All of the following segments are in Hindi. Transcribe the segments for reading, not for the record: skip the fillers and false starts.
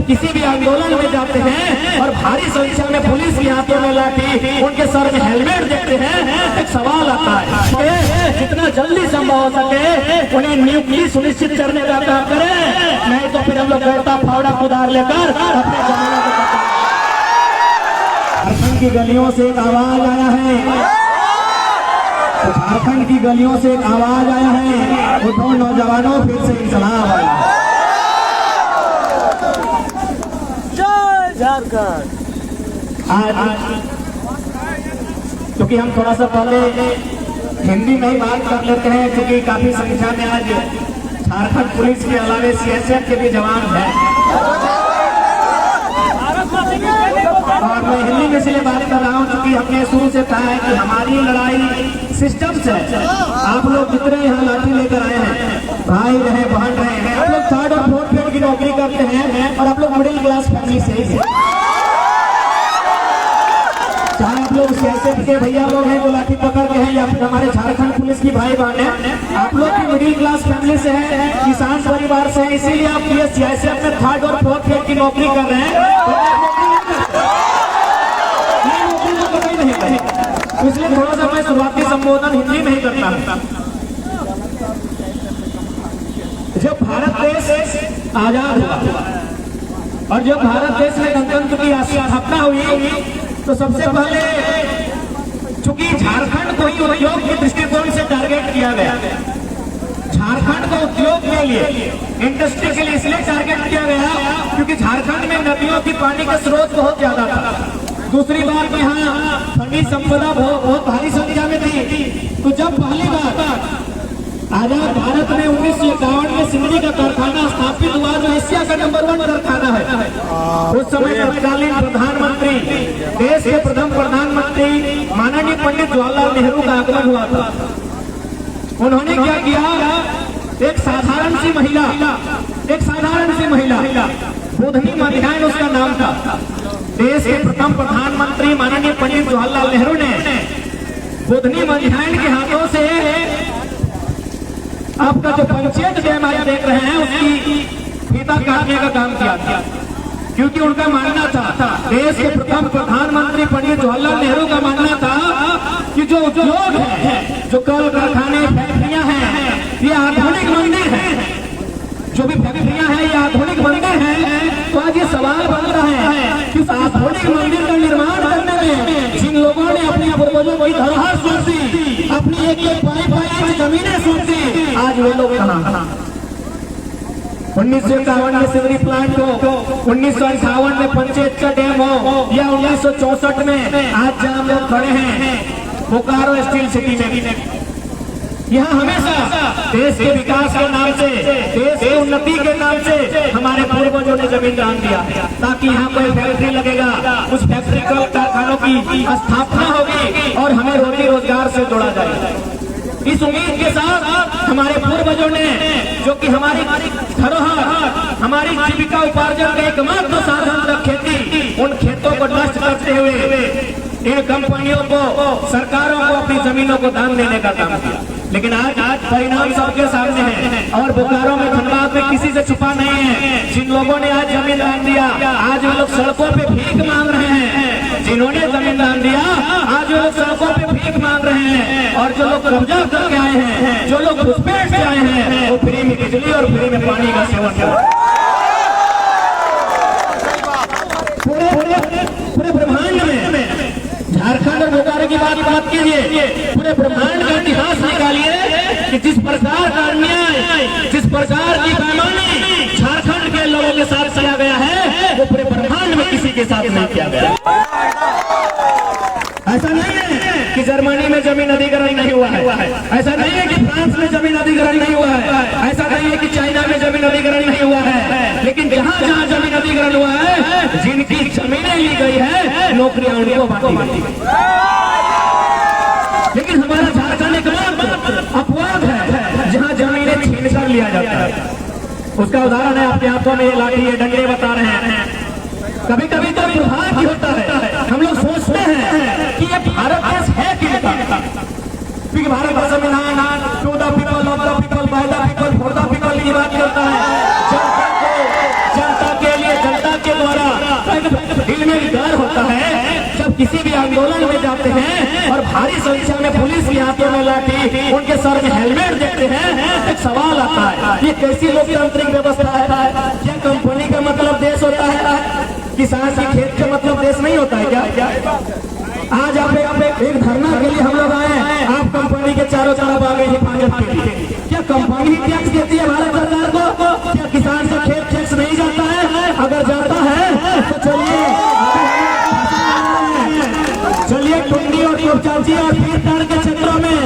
किसी भी आंदोलन में जाते हैं और भारी संख्या में पुलिस के हाथों में लाठी, उनके सर में हेलमेट देखते हैं, एक सवाल आता है जितना जल्दी संभव हो सके उन्हें नियुक्ति सुनिश्चित करने का काम करें, नहीं तो फिर हम लोग बैठा फावड़ा कुदार लेकर अपने जमाने को झारखंड की गलियों से एक आवाज आया है, झारखंड की गलियों से एक आवाज आया है, उठो नौजवानों फिर से इंकलाब आया। जय झारखंड। आज क्योंकि हम थोड़ा सा पहले हिंदी में ही बात कर लेते हैं, क्योंकि काफी संख्या में आज झारखंड पुलिस के अलावे सीएसएफ के भी जवान हैं और मैं हिंदी में इसलिए बात कर रहा हूँ क्योंकि हमने शुरू से कहा है कि हमारी लड़ाई सिस्टम से है। आप लोग जितने यहाँ लाठी लेकर आए हैं, भाई रहे बहन रहे हैं, आप लोग 3rd और 4th ग्रेड की नौकरी करते हैं और आप लोग मिडिल क्लास फैमिली से ही, चाहे आप लोग सीएसएफ के भैया लोग हैं जो लाठी पकड़ के हैं या फिर हमारे झारखंड पुलिस की भाई बहन है, आप लोग भी मिडिल क्लास फैमिली से हैं, किसान परिवार से हैं, इसीलिए आप ये सीएसएफ में 3rd और 4th ग्रेड की नौकरी कर रहे हैं, इसलिए थोड़ा सा मैं शुरुआती संबोधन हिंदी में ही करता हूँ। जब भारत देश आजाद हुआ और जब भारत देश में गणतंत्र की स्थापना हुई तो सबसे पहले चूंकि झारखंड को ही उद्योग के दृष्टिकोण से टारगेट किया गया, झारखंड को उद्योग के लिए, इंडस्ट्री के लिए इसलिए टारगेट किया गया क्योंकि झारखंड में नदियों की पानी का स्रोत बहुत ज्यादा था। दूसरी बात यहाँ खनिज संपदा बहुत भारी संख्या में थी। तो जब पहली बार आजाद भारत में 1951 में सिंदरी का कारखाना स्थापित हुआ जो एशिया का नंबर 1 कारखाना है, उस समय तत्कालीन प्रधानमंत्री, देश के प्रथम प्रधानमंत्री माननीय पंडित जवाहरलाल नेहरू का आगमन हुआ था। उन्होंने क्या किया, एक साधारण सी महिला बुधनी मध्याह्न उसका नाम था, देश के प्रथम प्रधानमंत्री माननीय पंडित जवाहरलाल नेहरू ने बुधनी मध्याह्न के हाथों से आपका जो पंचायत डैम आप देख रहे हैं उसकी फीता काटने का काम किया था, क्योंकि उनका मानना था, देश के प्रथम प्रधानमंत्री पंडित जवाहरलाल नेहरू का मानना था कि जो उद्योग है, जो कल कारखाने फैक्ट्रियां हैं, ये आधुनिक मंदिर है, जो भी फैक्ट्रियां हैं ये आधुनिक मंदिर हैं। तो आज ये सवाल बन रहा है कि आधुनिक मंदिर का निर्माण करने में जिन लोगों ने अपने पूर्वजों की धरोहर सौंपी, अपनी एक पाई जमीनें सौंपी, आज वे लोग कहाँ? 1951 में सिंदरी प्लांट हो, 1958 में पंचायत का डैम हो, या 1964 में आज जहाँ हम लोग खड़े हैं बोकारो स्टील सिटी में, यहाँ हमेशा देश के विकास के नाम से, देश की उन्नति के नाम से हमारे पूर्वजों ने जमीन दान दिया ताकि यहाँ कोई फैक्ट्री लगेगा, उस फैक्ट्री कारखानों की स्थापना होगी और हमें रोजी रोजगार से जोड़ा जाएगा। इस उम्मीद के साथ हमारे पूर्वजों ने, जो कि हमारी धरोहर, हमारी जीविका उपार्जन का एकमात्र साधन था खेती, उन खेतों को नष्ट करते हुए इन कंपनियों को, सरकारों को अपनी जमीनों को दान देने का काम किया। लेकिन आज परिणाम सबके सामने है और बोकारो में, धनबाद में किसी से छुपा नहीं है। जिन लोगों ने आज जमीन दान दिया, आज वो लोग सड़कों पे भीख मांग रहे हैं। जिन्होंने जमीन दान दिया, आज वो लोग सड़कों पे भीख मांग रहे हैं। और जो लोग कब्जा करके आए हैं, जो लोग घुसपैठ से आए हैं, वो फ्री में बिजली और फ्री में पानी का सेवन कर रहे हैं। पूरे ब्रह्मांड में झारखंड और बोकारो की बात कीजिए, पूरे ब्रह्मांड का इतिहास निकालिए कि जिस प्रकार का अन्याय, जिस प्रकार की बेईमानी झारखंड के लोगों के साथ किया गया है, वो पूरे ब्रह्मांड में किसी के साथ नहीं किया गया। ऐसा नहीं है कि जर्मनी में जमीन अधिग्रहण नहीं हुआ है, ऐसा नहीं है कि फ्रांस में जमीन अधिग्रहण नहीं हुआ है, ऐसा नहीं है कि चाइना में जमीन अधिग्रहण नहीं हुआ है, लेकिन जहाँ जहाँ जमीन अधिग्रहण हुआ है, जिनकी जमीनें ली गई है, नौकरियां उनको बांटी गई। लेकिन हमारा झारखंड एक अपवाद है जहाँ जमीनें छीन कर लिया जाता है। उसका उदाहरण है आपके हाथों में लाठी, ये डंडे बता रहे हैं। कभी कभी तो दुर्भाग्य होता है, हम लोग सोचते हैं कि ये भारत देश है किसका, क्योंकि भारत का संविधान to the people, of the people, by the people, for the people की बात करता है। जनता के लिए, जनता किसी भी आंदोलन में जाते हैं और भारी संख्या में पुलिस के हाथों में लाठी, उनके सर में हेलमेट देखते हैं, एक सवाल आता है, ये कैसी लोकतांत्रिक व्यवस्था है? क्या कंपनी का मतलब देश होता है? किसान की खेत का मतलब देश नहीं होता है क्या? आज आप एक धरना के लिए हम लोग आए हैं, आप कंपनी के चारों तरफ आ गए हिफाजत के लिए। क्या कंपनी टैक्स देती है भारत सरकार को? क्या किसान से खेत टैक्स नहीं जाता है? अगर जाता है तो चलिए टुंडी और टोपचाची और पीरताड़ के क्षेत्रों में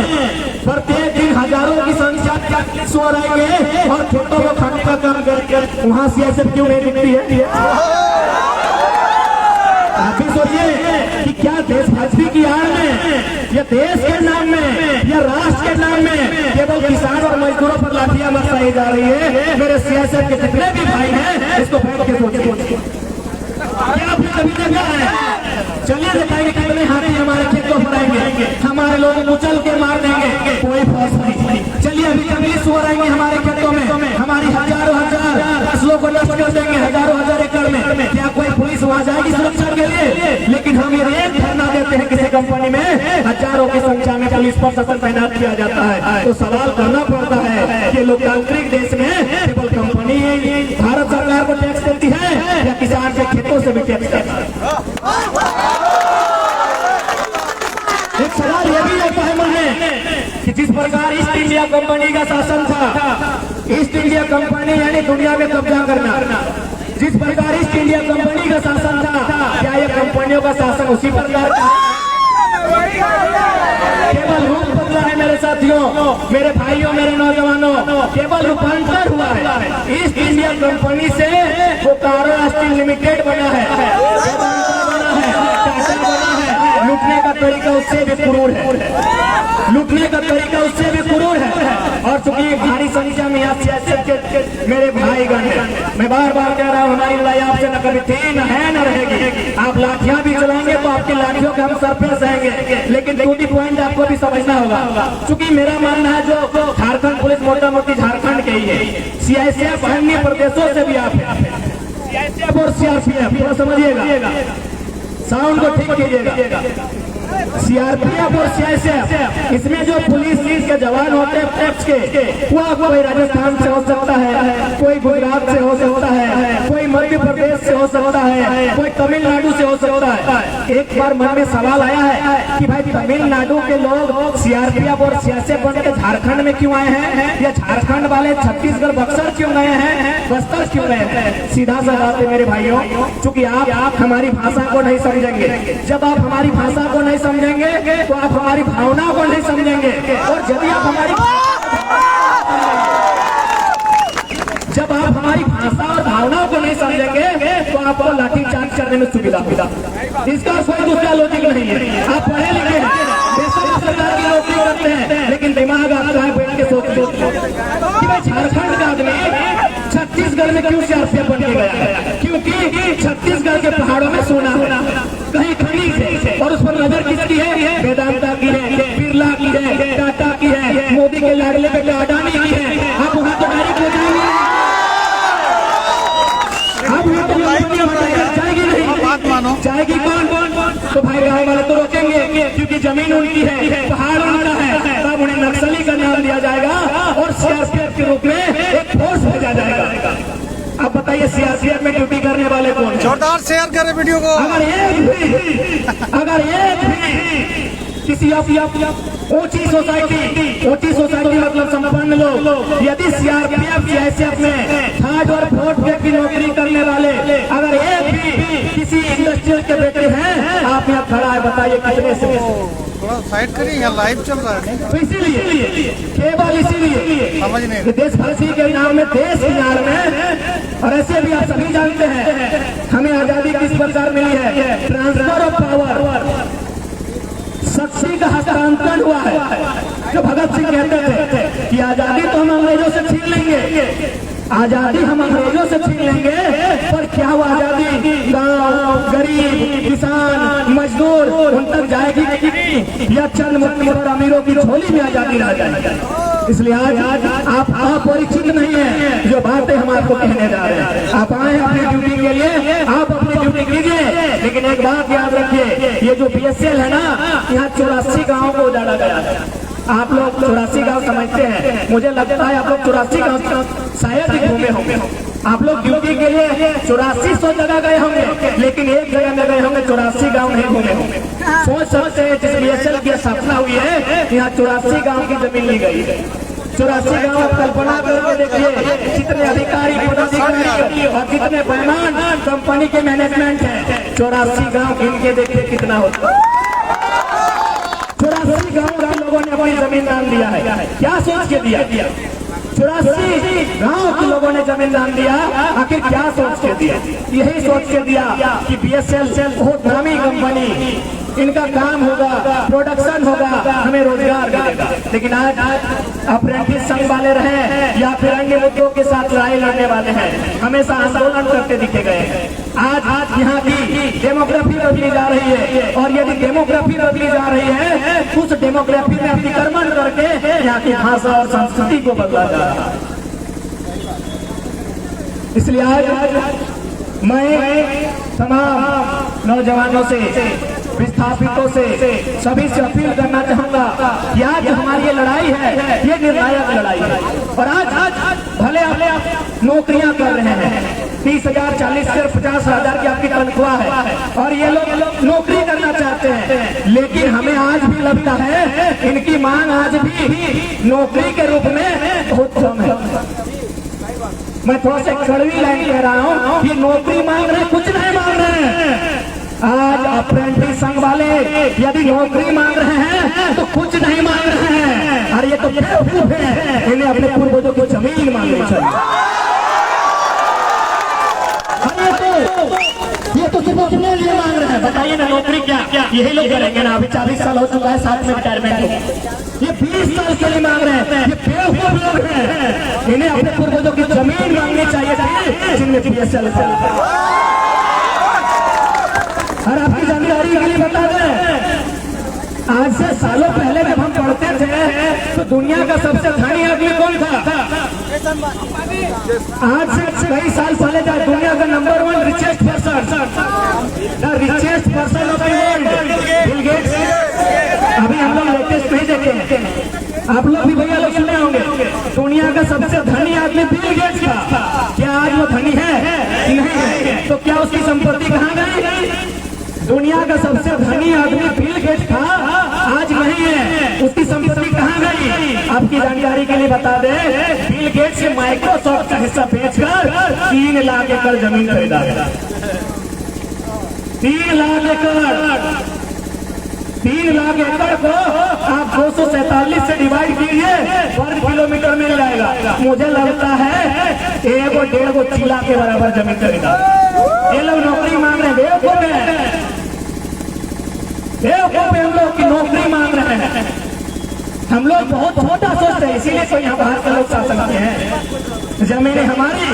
प्रत्येक दिन हजारों की संख्या टैक्स हो रहेंगे और खेतों को खाने का काम करके वहाँ सियासत क्यों नहीं दिखती है? आप भी सोचिए कि क्या देशभक्ति की आड़ में या देश के नाम में या राष्ट्र के नाम में केवल किसान और मजदूरों पर लाठियां बरसाई जा रही है? मेरे सियासत के जितने भी भाई हैं इसको बैठ के सोचिए, क्या आपने कभी देखा है? चलिए दिखाएंगे कितने हाथी हमारे खेत को फराएंगे, हमारे लोग उछल के मार देंगे, कोई फौज नहीं। चलिए अभी कभी सो रहेंगे हमारे खेतों में, हमारी हजारों हजार फसलों को नष्ट कर देंगे, हजारों हजार एकड़ में। क्या कोई पुलिस वहाँ जाएगी सुरक्षा के लिए? लेकिन हम ये एक धरना देते हैं किसी कंपनी में हजारों की संख्या में पुलिस प्रशासन तैनात किया जाता है, तो सवाल करना पड़ता है कि लोकतांत्रिक देश में केवल कंपनी भारत सरकार को टैक्स देती है या किसान के खेतों से भी टैक्स देता है? एक सवाल यह भी लगता है मन में कि जिस प्रकार ईस्ट इंडिया कंपनी का शासन था, ईस्ट इंडिया कंपनी यानी दुनिया में कब्जा करना, जिस प्रकार ईस्ट इंडिया कंपनी का शासन था, क्या ये कंपनियों का शासन उसी प्रकार का? केवल रूप बदला है मेरे साथियों, मेरे भाइयों, मेरे नौजवानों, केवल रूपांतर हुआ है। ईस्ट इंडिया कंपनी से बोकारो स्टील लिमिटेड बना है, लूटने का तरीका उससे भी क्रूर है, लूटने का तरीका उससे भी क्रूर है। और चूंकि भारी संख्या में यहाँ सियासत के मेरे भाईगण हैं, मैं बार बार कह रहा हूँ हमारी लड़ाई आपसे न कभी थी, न है, न रहेगी। आप लाठियां भी चलाएंगे तो आपकी लाठियों के हम सर पे सहेंगे, लेकिन ड्यूटी पॉइंट आपको भी समझना होगा। चूंकि मेरा मानना है जो झारखंड पुलिस मोटा मोटी झारखंड के ही है, सीआईएसएफ अन्य प्रदेशों से भी आप है, सीआईएसएफ और सीआरपीएफ, पूरा समझिएगा, साउंड को ठीक कीजिएगा। सीआरपीएफ और सीआईएसएफ, इसमें जो पुलिस के जवान होते हैं टैक्स के, वो कोई राजस्थान से हो सकता है, कोई गुजरात से हो सकता है, कोई मध्य प्रदेश से हो सकता है, कोई तमिलनाडु से हो सकता है। एक बार मन में सवाल आया है कि भाई तमिलनाडु के लोग सीआरपीएफ और सीआईएसएफ बन के झारखंड में क्यों आए हैं, या झारखंड वाले छत्तीसगढ़ बक्सर क्यों गए हैं, बस्तर क्यों गए हैं? सीधा सा बात है मेरे भाइयों, चूंकि आप हमारी भाषा को नहीं समझेंगे। जब आप हमारी भाषा को नहीं समझेंगे तो आप हमारी भावना को नहीं समझेंगे, और यदि आप हमारी जब आप हमारी भाषा और भावनाओं को नहीं समझेंगे तो आपको लाठीचार्ज करने में सुविधा मिला। इसका कोई दूसरा लॉजिक नहीं है। आप पढ़े लिखे हैं, बेशक सरकार की नौकरी करते हैं, लेकिन दिमाग आपका है बैठ के सोचते कि भाई झारखंड का आदमी छत्तीसगढ़ में क्यों सीआरपीएफ बन के गया? क्योंकि छत्तीसगढ़ के पहाड़ों में सोना कहीं खनिज है, और उस पर नजर किसकी है? वेदांता की है, बिरला की है, टाटा की है, मोदी के लाडले बेटे अडानी की है। आप वहाँ तो डायरेक्ट हो जाएंगे, आप वहाँ तो जाएगी नहीं, बात मानो, जाएगी कौन? तो भाई गाँव वाले तो रोकेंगे, क्योंकि जमीन उनकी है, पहाड़ उनका है, तब उन्हें नक्सली का नाम दिया जाएगा और सीआरपीएफ के रूप में एक फोर्स भेजा जाएगा। अब बताइए सीआरपीएफ में ड्यूटी करने वाले कौन? जोरदार शेयर करें वीडियो को। अगर एक भी किसी ऊंची सोसाइटी मतलब संपन्न लोग, यदि सीआरपीएफ सीआईएसएफ में थर्ड और फोर्थ ग्रेड की नौकरी करने वाले अगर एक भी किसी इंडस्ट्रियल के बेटे हैं, आप यहाँ खड़ा है, बताइए कितने से? थोड़ा साइड करिए, यहाँ लाइव चल रहा है। तो इसीलिए, केवल इसीलिए समझ नहीं, देशभक्ति के नाम में, देश की नाम में, और ऐसे भी आप सभी जानते हैं हमें आजादी किस प्रकार मिली है? ट्रांसफर ऑफ पावर, शक्ति का हस्तांतरण हुआ है। जो भगत सिंह कहते थे कि आजादी तो हम अंग्रेजों से छीन लेंगे, आजादी हम अंग्रेजों से छीन लेंगे, पर क्या हुआ? आजादी गांव, गरीब, किसान, मजदूर उन तक जाएगी या चंद मुख्य अमीरों की झोली में आजादी रह जाएगी? इसलिए आज आप अपरिचित नहीं है जो बातें हम आपको कहने जा रहे हैं। आप आए अपनी ड्यूटी के लिए, आप अपनी ड्यूटी कीजिए, लेकिन एक बात याद रखिए, ये जो बीएसएल है ना, यहाँ 84 गाँव को उजाड़ा गया है। आप लोग 84 गाँव समझते हैं, मुझे लगता है आप लोग 84 गाँव शायद ही घूमे होंगे। आप लोग ड्यूटी के लिए 8400 जगह गए होंगे, लेकिन एक जगह में गए होंगे, 84 गाँव नहीं घूमे होंगे। सोच सकते हैं जिस बीएसएल की स्थापना हुई है, यहाँ 84 गाँव की जमीन ली गई है। 84 गाँव आप कल्पना करके देखिए, कितने अधिकारी पदाधिकारी और कितने बेईमान कंपनी के मैनेजमेंट है। 84 गाँव गिन के देखिए कितना होता है। 84 गाँव का लोगों ने अपनी जमीन दान दिया है। क्या सोच के दिया? 84 गाँव के लोगों ने जमीन दान दिया। आखिर क्या सोच के दिया? यही सोच के दिया कि बीएसएल बहुत नामी कंपनी, इनका काम होगा, प्रोडक्शन होगा, हमें रोजगार मिलेगा। लेकिन आज अप्रेंटिस संघ वाले रहे या फिर अन्य मुद्दों के साथ लड़ाई लड़ने वाले हैं, हमेशा आंदोलन करते दिखे गए हैं। आज यहाँ की डेमोग्राफी बदली जा रही है, और यदि डेमोग्राफी बदली जा रही है, उस डेमोग्राफी में अतिक्रमण करके यहाँ की भाषा और संस्कृति को बदला जा रहा है। इसलिए आज मैं तमाम नौजवानों से, विस्थापितों से, सभी से अपील करना चाहूंगा कि आज जो हमारी ये लड़ाई है, ये निर्णायक लड़ाई है। और आज भले आप नौकरियां कर रहे हैं, 30,000, 40,000, 50,000 की आपकी तनख्वाह है, और ये लोग नौकरी करना चाहते हैं, लेकिन हमें आज भी लगता है इनकी मांग आज भी नौकरी के रूप में बहुत कम है। मैं थोड़ा सा कड़वी लाइन कह रहा हूँ, ये नौकरी मांग रहे, कुछ नहीं मांग रहे हैं। आज अप्रेंटिस संघ वाले यदि नौकरी मांग रहे हैं तो कुछ नहीं मांग रहे हैं। अरे ये तो बेवकूफ है, इन्हें अपने पूर्वजों की जमीन मांगनी चाहिए। ये तो सिर्फ अपने लिए मांग रहे हैं। बताइए ना, नौकरी क्या यही लोग करेंगे ना? अभी 40 साल हो चुका है, साथ में रिटायरमेंट हो, ये 20 साल के लिए मांग रहे हैं। ये बेवकूफ लोग हैं, इन्हें अपने पूर्वजों की जमीन मांगनी चाहिए थी, जिनमें बीएसएल। और आपकी जानकारी के लिए बता दें, आज से सालों पहले जब हम पढ़ते थे तो दुनिया का सबसे धनी आदमी कौन था? आज से कई साल पहले जब दुनिया का number 1 richest person, the richest person of the world, Bill Gates. अभी हम लोग लेटेस्ट नहीं देखे हैं, आप लोग भी भैया लोग सुने होंगे, दुनिया का सबसे धनी आदमी बिल गेट्स था। क्या आज वो धनी है? नहीं है। तो क्या उसकी संपत्ति कहाँ गई? दुनिया का सबसे धनी आदमी बिल गेट्स था, आज नहीं है। उसकी संपत्ति कहाँ गई? आपकी जानकारी के लिए बता दें, बिल गेट्स ने माइक्रोसॉफ्ट का हिस्सा बेचकर 3 लाख एकड़ जमीन खरीदा गया। 3 लाख एकड़, 3 लाख एकड़ को आप 247 से डिवाइड कीजिए, वर्ग किलोमीटर मिल जाएगा। मुझे लगता है 1.5 चिल्ला के बराबर जमीन खरीदा। ये लोग नौकरी मांग रहे हैं, बेवकूफ है, बेवकूफ हम लोग की नौकरी मांग रहे हैं। हम लोग बहुत छोटा सोचते हैं, इसीलिए तो यहाँ बाहर के लोग शासन करते हैं। जमीनें हमारी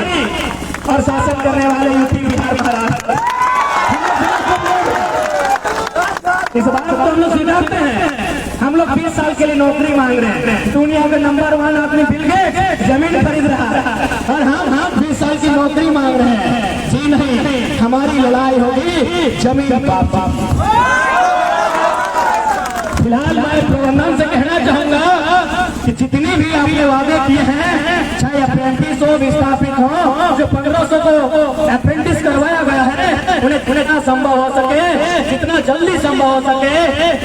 और शासन करने वाले यूपी, बिहार, महाराष्ट्र। इस बात को हम लोग स्वीकारते हैं। हम लोग 20 साल के लिए नौकरी मांग रहे हैं। दुनिया का नंबर 1 आदमी बिल गेट्स जमीन खरीद रहा है, और हम 20 साल की नौकरी मांग रहे हैं। जी नहीं, हमारी लड़ाई होगी जमीन पर। फिलहाल मैं प्रबंधन से कहना चाहूंगा कि जितनी भी आपने वादे किए हैं, चाहे अप्रेंटिस हो, विस्थापित हो, जो 1500 को अप्रेंटिस करवाया गया है, उन्हें जितना संभव हो सके, जितना जल्दी संभव हो सके,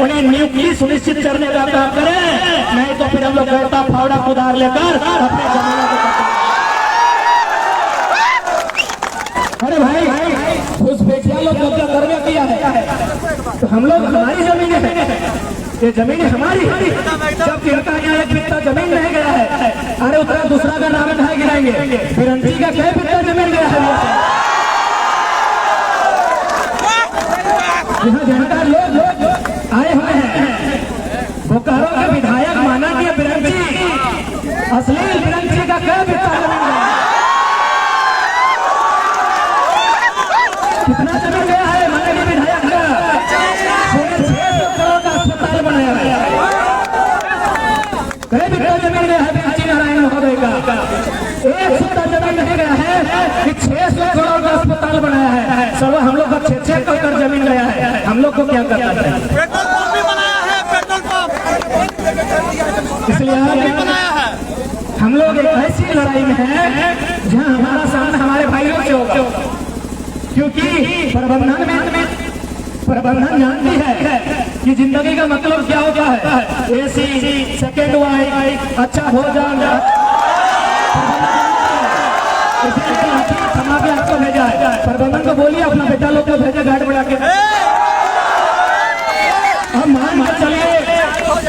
उन्हें नियुक्ति सुनिश्चित करने का काम करें। नहीं तो फिर हम लोग गैता फावड़ा कुदार लेकर अपने जमीनों को। अरे भाई, उस बेचिया लोग कब्जा करने किया है, तो हम लोग, हमारी जमीन है, ये जमीन हमारी है। जब इनका यहाँ एक बित्ता जमीन नहीं गया है, अरे उतना दूसरा का नाम कहाँ गिराएंगे? फिरंती का कई बित्ता जमीन गया है। यहाँ जनता लोग आए हुए हैं, बोकारो के विधायक माना कि फिरंती, असली फिरंती का कई बित्ता जमीन गया। कितना जमीन गया है माना कि विधायक का? 600 करोड़ का अस्पताल बनाया गया। कई बित्ता जमीन गया है नारायण महोदय का। 1 जमीन नहीं गया है कि 600 करोड़ का अस्पताल बनाया है। सर हम लोग का 6-6 एकड़ जमीन गया है, हम लोग को क्या करना है? पेट्रोल पंप भी बनाया है, पेट्रोल पंप इसलिए बनाया है। हम लोग एक ऐसी लड़ाई में है जहां हमारा सामना हमारे भाइयों से होगा, क्योंकि प्रबंधन जानती है कि जिंदगी का मतलब क्या होता है। एसी, सेकेंड वाइफ, अच्छा भोजन, समा के आपको भेजा है। प्रबंधन को बोलिए अपना बेटा लोग को भेजे गार्ड बढ़ा के। अब मान के चलिए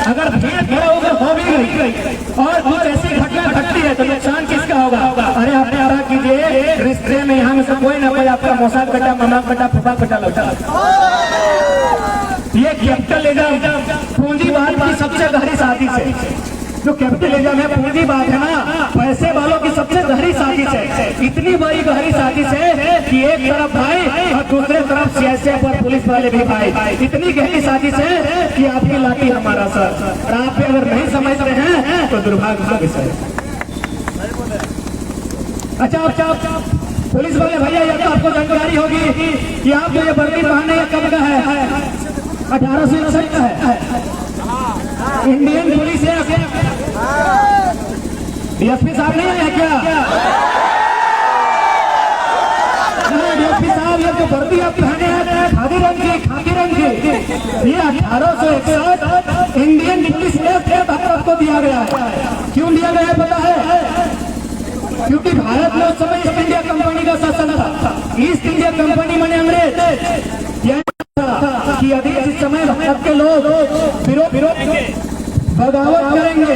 अगर भीड़ खड़ा होकर हो भी गई और कुछ ऐसी घटना घटती है तो नुकसान किसका होगा? अरे आप पता कीजिए, रिश्ते में यहाँ में से कोई ना कोई आपका मौसा कटा, मामा कटा, फूफा कटा लगता है। ये कैपिटलिज्म पूंजीवाद की सबसे गहरी साजिश है। जो कैपिटलिज्म है पूंजीवाद है ना, पैसे वालों की सबसे गहरी साजिश है। इतनी बड़ी गहरी साजिश है कि एक तरफ भाई और दूसरे तरफ सीएसएफ और पुलिस वाले भी भाई। इतनी गहरी साजिश है कि आपकी लाठी हमारा सर, और आप अगर नहीं समझते हैं तो दुर्भाग्य का विषय है। अच्छा, पुलिस वाले भैया, ये तो आपको जानकारी होगी कि आप जो ये वर्दी पहने ये कब का है? 1861 का है। इंडियन पुलिस है। डीएसपी साहब नहीं है क्या? डीएसपी साहब, ये जो वर्दी आप पहने हैं खाकी रंग की, ये 1861 इंडियन पुलिस एक्ट के तहत आपको दिया गया है। क्यों दिया गया है पता है? क्योंकि भारत में उस समय ईस्ट इंडिया कंपनी का शासन था। ईस्ट इंडिया कंपनी माने अंग्रेज। कि यदि इस समय भारत के लोग बगावत करेंगे